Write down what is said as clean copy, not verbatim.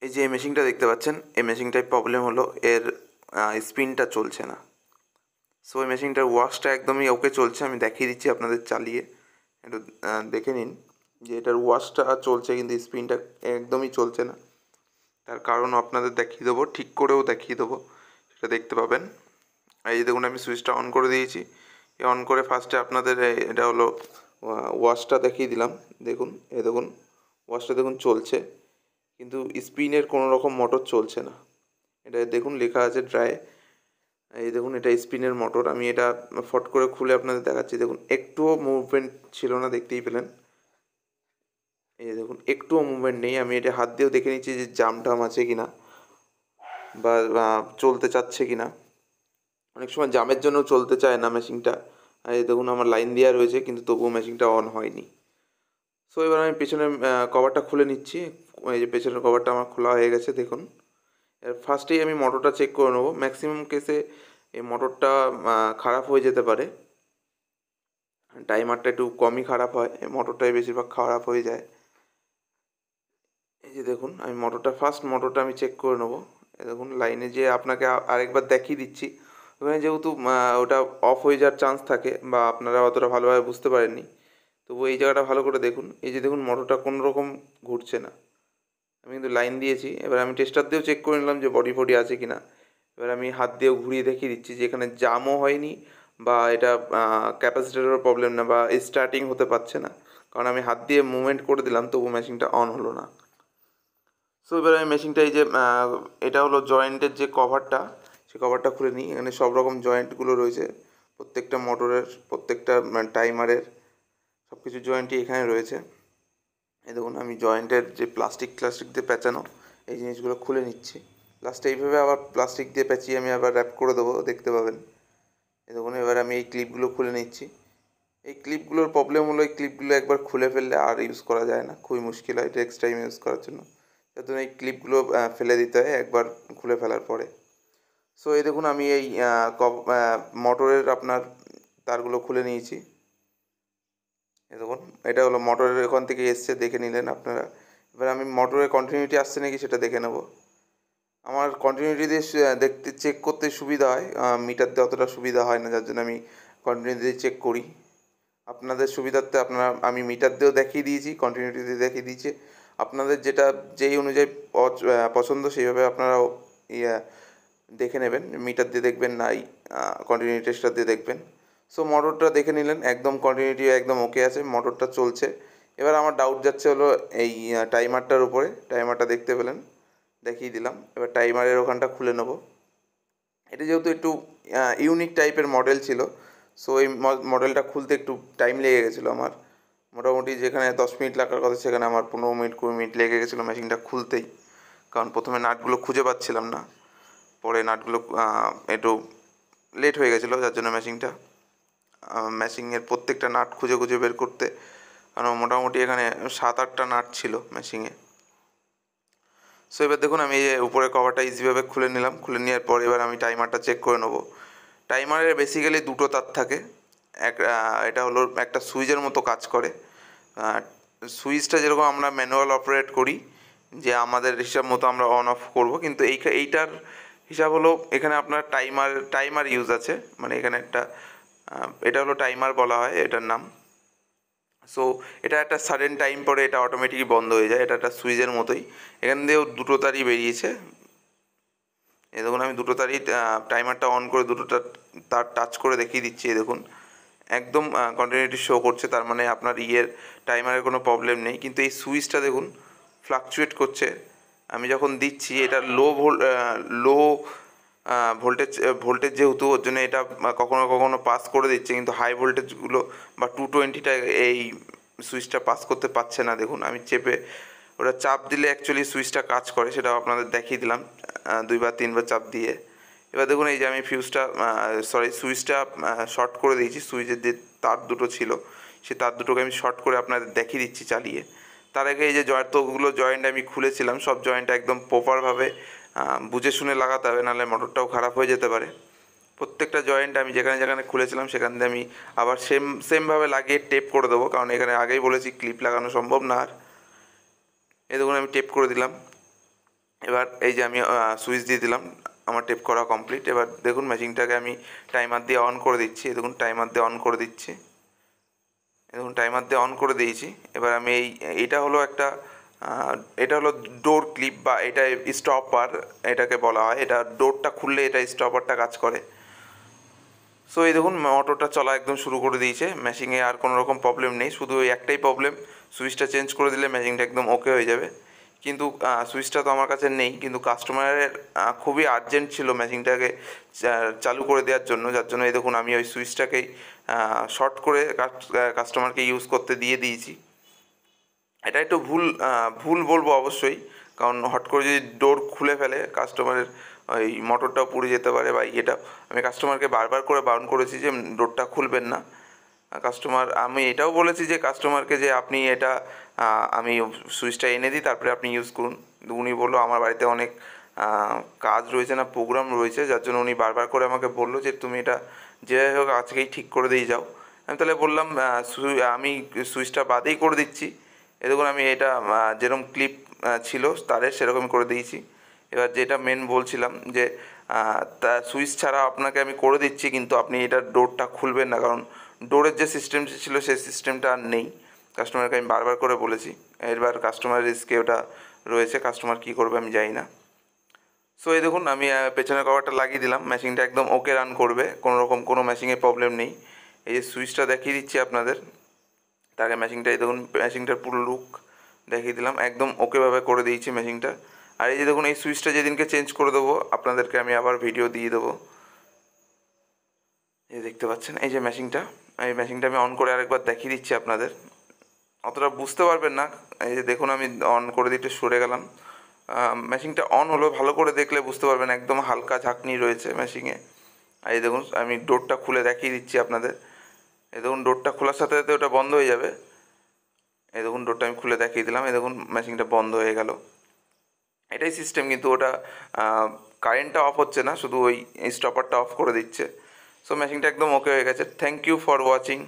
এই যে মেশিনটা দেখতে পাচ্ছেন, এই মেশিনটার প্রবলেম হলো এর স্পিনটা চলছে না। সো এই মেশিনটার ওয়াশটা একদমই ওকে চলছে, আমি দেখিয়ে দিচ্ছি আপনাদের চালিয়ে, একটু দেখে নিন যে এটার ওয়াশটা চলছে কিন্তু স্পিনটা একদমই চলছে না। তার কারণ আপনাদের দেখিয়ে দেবো, ঠিক করেও দেখিয়ে দেবো, সেটা দেখতে পাবেন। এই যে দেখুন আমি সুইচটা অন করে দিয়েছি, অন করে ফার্স্টে আপনাদের এটা হলো ওয়াশটা দেখিয়ে দিলাম। দেখুন এই দেখুন ওয়াশটা দেখুন চলছে, কিন্তু স্পিনের কোনো রকম মোটর চলছে না। এটা দেখুন লেখা আছে ড্রাই। এই দেখুন এটা স্পিনের মোটর, আমি এটা ফট করে খুলে আপনাদের দেখাচ্ছি। দেখুন একটুও মুভমেন্ট ছিল না, দেখতেই পেলেন। এই দেখুন একটুও মুভমেন্ট নেই। আমি এটা হাত দিয়েও দেখে নিচ্ছি যে জাম টাম আছে কিনা বা চলতে চাচ্ছে কিনা। অনেক সময় জামের জন্য চলতে চায় না মেশিনটা। এই দেখুন আমার লাইন দেওয়া রয়েছে কিন্তু তবুও মেশিনটা অন হয়নি। সো এবার আমি পেছনের কভারটা খুলে নিচ্ছি। এই যে পেছনের কভারটা আমার খোলা হয়ে গেছে দেখুন। ফার্স্টেই আমি মোটরটা চেক করে নেবো। ম্যাক্সিমাম কেসে এই মোটরটা খারাপ হয়ে যেতে পারে, টাইমারটা একটু কমই খারাপ হয়, এই মোটরটাই বেশিরভাগ খারাপ হয়ে যায়। এই যে দেখুন আমি মোটরটা আমি চেক করে নেবো। এই দেখুন লাইনে যে আপনাকে আরেকবার দেখিয়ে দিচ্ছি। ওখানে যেহেতু ওটা অফ হয়ে যাওয়ার চান্স থাকে বা আপনারা অতটা ভালোভাবে বুঝতে পারেননি, তবু এই জায়গাটা ভালো করে দেখুন। এই যে দেখুন মোটরটা কোনো রকম ঘুরছে না, আমি কিন্তু লাইন দিয়েছি। এবার আমি টেস্টার দিয়েও চেক করে নিলাম যে বডি ফডি আছে কি না। এবার আমি হাত দিয়েও ঘুরিয়ে দেখিয়ে দিচ্ছি যে এখানে জামও হয়নি বা এটা ক্যাপাসিটারের প্রবলেম না বা স্টার্টিং হতে পারছে না, কারণ আমি হাত দিয়ে মুভমেন্ট করে দিলাম তবু মেশিনটা অন হলো না। সো এবার আমি মেশিনটা এই যে এটা হলো জয়েন্টের যে কভারটা, সেই কভারটা খুলে নিই। এখানে সব রকম জয়েন্টগুলো রয়েছে, প্রত্যেকটা মোটরের, প্রত্যেকটা টাইমারের সব কিছু জয়েন্টই এখানে রয়েছে। এই দেখুন আমি জয়েন্টের যে প্লাস্টিক দিয়ে পেঁচানো এই জিনিসগুলো খুলে নিচ্ছি। লাস্টে এইভাবে আবার প্লাস্টিক দিয়ে পেঁচিয়ে আমি আবার র্যাপ করে দেবো, দেখতে পাবেন। এই দেখুন এবার আমি এই ক্লিপগুলো খুলে নিচ্ছি। এই ক্লিপগুলোর প্রবলেম হলো এই ক্লিপগুলো একবার খুলে ফেললে আর ইউজ করা যায় না, খুবই মুশকিল হয় নেক্সট টাইম ইউজ করার জন্য। তার জন্য এই ক্লিপগুলো ফেলে দিতে হয় একবার খুলে ফেলার পরে। সো এই দেখুন আমি এই মোটরের আপনার তারগুলো খুলে নিয়েছি। এই দেখুন এটা হলো মোটরের, ওখান থেকে এসছে, দেখে নিলেন আপনারা। এবার আমি মোটরের কন্টিনিউটি আসছে নাকি সেটা দেখে নেব। আমার কন্টিনিউটি দিয়ে দেখতে চেক করতে সুবিধা হয়, মিটার দিয়ে অতটা সুবিধা হয় না, যার জন্য আমি কন্টিনিউটি দিয়ে চেক করি। আপনাদের সুবিধার্থে আমি মিটার দিয়েও দেখিয়ে দিয়েছি, কন্টিনিউটি দিয়ে দেখিয়ে দিয়েছি। আপনাদের যেটা যেই অনুযায়ী পছন্দ সেইভাবে আপনারাও ইয়ে দেখে নেবেন, মিটার দিয়ে দেখবেন না কন্টিনিউটি টেস্টার দিয়ে দেখবেন। সো মোটরটা দেখে নিলেন, একদম কন্টিনিউটি একদম ওকে আছে, মোটরটা চলছে। এবার আমার ডাউট যাচ্ছে হলো এই টাইমারটার উপরে। টাইমারটা দেখতে পেলেন, দেখিয়ে দিলাম। এবার টাইমারের ওখানটা খুলে নেব। এটা যেহেতু একটু ইউনিক টাইপের মডেল ছিল, সো এই মডেলটা খুলতে একটু টাইম লেগে গেছিলো আমার। মোটামুটি যেখানে 10 মিনিট লাগার কথা সেখানে আমার 15 মিনিট 20 মিনিট লেগে গেছিলো মেশিনটা খুলতেই, কারণ প্রথমে নাটগুলো খুঁজে পাচ্ছিলাম না। পরে নাটগুলো একটু লেট হয়ে গেছিলো, যার জন্য মেশিংয়ের প্রত্যেকটা নাট খুঁজে খুঁজে বের করতে, কারণ মোটামুটি এখানে 7-8টা নাট ছিল মেশিংয়ে। সো এবার দেখুন আমি এই উপরে কভারটা ইজিভাবে খুলে নিলাম। খুলে নেওয়ার পর এবার আমি টাইমারটা চেক করে নেবো। টাইমারের বেসিক্যালি দুটো তার থাকে। এটা হলো একটা সুইচের মতো কাজ করে। সুইচটা যেরকম আমরা ম্যানুয়াল অপারেট করি, যে আমাদের হিসাব মতো আমরা অন অফ করবো, কিন্তু এইটার হিসাব হলো এখানে আপনার টাইমার ইউজ আছে। মানে এখানে এটা হলো টাইমার বলা হয় এটার নাম। সো এটা একটা সাডেন টাইম পরে এটা অটোমেটিকই বন্ধ হয়ে যায়, এটা একটা সুইচের মতোই। এখান দিয়েও দুটো তারই বেরিয়েছে। এই দেখুন আমি দুটো তারই টাইমারটা অন করে দুটো তার টাচ করে দেখিয়ে দিচ্ছি। এই দেখুন একদম কন্টিনিউটি শো করছে, তার মানে আপনার টাইমারের কোনো প্রবলেম নেই। কিন্তু এই সুইচটা দেখুন ফ্লাকচুয়েট করছে। আমি যখন দিচ্ছি এটা লো ভোল্টেজ যেহেতু, ওর জন্য এটা কখনো কখনো পাস করে দিচ্ছে, কিন্তু হাই ভোল্টেজগুলো বা 220টা এই সুইচটা পাস করতে পারছে না। দেখুন আমি ওটা চাপ দিলে অ্যাকচুয়ালি সুইচটা কাজ করে, সেটাও আপনাদের দেখিয়ে দিলাম 2-3বার চাপ দিয়ে। এবার দেখুন এই যে আমি সুইচটা শর্ট করে দিয়েছি। সুইচের যে তার দুটো ছিল সেই তার দুটোকে আমি শর্ট করে আপনাদের দেখিয়ে দিচ্ছি চালিয়ে। তার আগে এই যে যতগুলো জয়েন্ট আমি খুলেছিলাম সব জয়েন্ট একদম প্রপারভাবে বুঝে শুনে লাগাতে হবে, নাহলে মোটরটাও খারাপ হয়ে যেতে পারে। প্রত্যেকটা জয়েন্ট আমি যেখানে যেখানে খুলেছিলাম সেখান দিয়ে আমি আবার সেমভাবে লাগিয়ে টেপ করে দেবো, কারণ এখানে আগেই বলেছি ক্লিপ লাগানো সম্ভব না। আর এই দেখুন আমি টেপ করে দিলাম। এবার এই যে আমি সুইচ দিয়ে দিলাম, আমার টেপ করা কমপ্লিট। এবার দেখুন মেশিনটাকে আমি টাইমার দিয়ে অন করে দিচ্ছি। দেখুন টাইমার দিয়ে অন করে দিচ্ছি, দেখুন টাইমার দিয়ে অন করে দিয়েছি। এবার আমি এইটা হলো একটা এটা হলো ডোর ক্লিপ বা এটা স্টপার এটাকে বলা হয়। এটা ডোরটা খুললে এটা স্টপারটা কাজ করে। সো এই দেখুন মোটরটা চলা একদম শুরু করে দিয়েছে। মেশিনে আর কোনো রকম প্রবলেম নেই, শুধু ওই একটাই প্রবলেম, সুইচটা চেঞ্জ করে দিলে মেশিনটা একদম ওকে হয়ে যাবে। কিন্তু সুইচটা তো আমার কাছে নেই, কিন্তু কাস্টমারের খুবই আর্জেন্ট ছিল মেশিনটাকে চালু করে দেওয়ার জন্য, যার জন্য এই দেখুন আমি ওই সুইচটাকেই শর্ট করে কাস্টমারকে ইউজ করতে দিয়ে দিয়েছি। এটা একটু ভুল বলবো অবশ্যই, কারণ হট করে যদি ডোর খুলে ফেলে কাস্টমারের ওই মোটরটাও পুড়ে যেতে পারে। বা এটা আমি কাস্টমারকে বারবার করে বারণ করেছি যে ডোরটা খুলবেন না। আমি এটাও বলেছি যে কাস্টমারকে যে আপনি এটা আমি সুইচটা এনে দিই, তারপরে আপনি ইউজ করুন। উনি বললো আমার বাড়িতে অনেক কাজ রয়েছে না, প্রোগ্রাম রয়েছে, যার জন্য উনি বারবার করে আমাকে বললো যে তুমি এটা যেভাবে হোক আজকেই ঠিক করে দিয়ে যাও। আমি তাহলে বললাম আমি সুইচটা বাদেই করে দিচ্ছি। এ দেখুন আমি এটা যেরকম ক্লিপ ছিল তারের সেরকম করে দিয়েছি। এবার যেটা মেন বলছিলাম যে তা সুইচ ছাড়া আপনাকে আমি করে দিচ্ছি, কিন্তু আপনি এটা ডোরটা খুলবেন না, কারণ ডোরের যে সিস্টেমটা ছিল সেই সিস্টেমটা আর নেই। কাস্টমারকে আমি বারবার করে বলেছি। এবার কাস্টমার রিস্কে ওটা রয়েছে, কাস্টমার কী করবে আমি জানি না। সো এই দেখুন আমি পেছনের কভারটা লাগিয়ে দিলাম, মেশিনটা একদম ওকে রান করবে, কোনো রকম কোনো মেশিনে প্রবলেম নেই। এই যে সুইচটা দেখিয়ে দিচ্ছি আপনাদের, তাকে মেশিনটাই দেখুন, মেশিনটার পুরো লুক দেখিয়ে দিলাম, একদম ওকেভাবে করে দিয়েছি মেশিনটা। আর এই যে দেখুন এই সুইচটা যেদিনকে চেঞ্জ করে দেবো আপনাদেরকে আমি আবার ভিডিও দিয়ে দেবো। এই দেখতে পাচ্ছেন এই যে মেশিনটা, এই মেশিনটা আমি অন করে আরেকবার দেখিয়ে দিচ্ছি আপনাদের, অতটা বুঝতে পারবেন না। এই যে দেখুন আমি অন করে দিতে সরে গেলাম, মেশিনটা অন হলো, ভালো করে দেখলে বুঝতে পারবেন একদম হালকা ঝাঁকনি রয়েছে মেশিনে। আর এই দেখুন আমি ডোরটা খুলে দেখিয়ে দিচ্ছি আপনাদের। এই দেখুন ডোরটা খোলার সাথে সাথে ওটা বন্ধ হয়ে যাবে। এই দেখুন ডোরটা আমি খুলে দেখিয়ে দিলাম, এই দেখুন মেশিনটা বন্ধ হয়ে গেল। এটাই সিস্টেম, কিন্তু ওটা কারেন্টটা অফ হচ্ছে না, শুধু ওই স্টপারটা অফ করে দিচ্ছে। সো মেশিনটা একদম ওকে হয়ে গেছে। Thank you for watching.